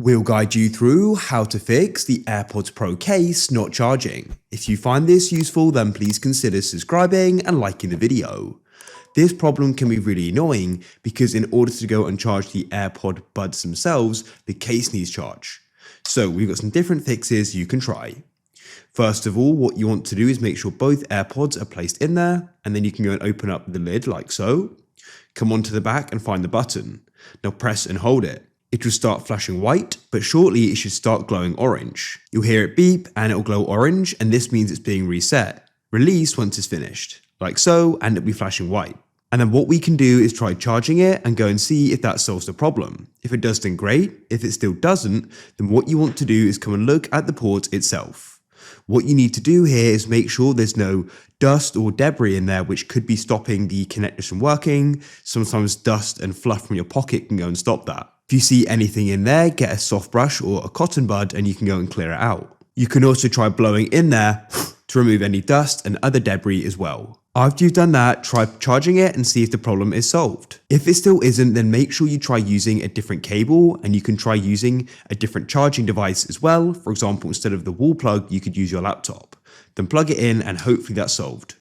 We'll guide you through how to fix the AirPods Pro case not charging. If you find this useful, then please consider subscribing and liking the video. This problem can be really annoying because in order to go and charge the AirPod buds themselves, the case needs charge. So we've got some different fixes you can try. First of all, what you want to do is make sure both AirPods are placed in there, and then you can go and open up the lid like so. Come onto the back and find the button. Now press and hold it. It will start flashing white, but shortly it should start glowing orange. You'll hear it beep and it'll glow orange, and this means it's being reset. Release once it's finished, like so, and it'll be flashing white. And then what we can do is try charging it and go and see if that solves the problem. If it does, then great. If it still doesn't, then what you want to do is come and look at the port itself. What you need to do here is make sure there's no dust or debris in there which could be stopping the connectors from working. Sometimes dust and fluff from your pocket can go and stop that. If you see anything in there, get a soft brush or a cotton bud and you can go and clear it out. You can also try blowing in there to remove any dust and other debris as well. After you've done that, try charging it and see if the problem is solved. If it still isn't, then make sure you try using a different cable, and you can try using a different charging device as well. For example, instead of the wall plug, you could use your laptop. Then plug it in and hopefully that's solved.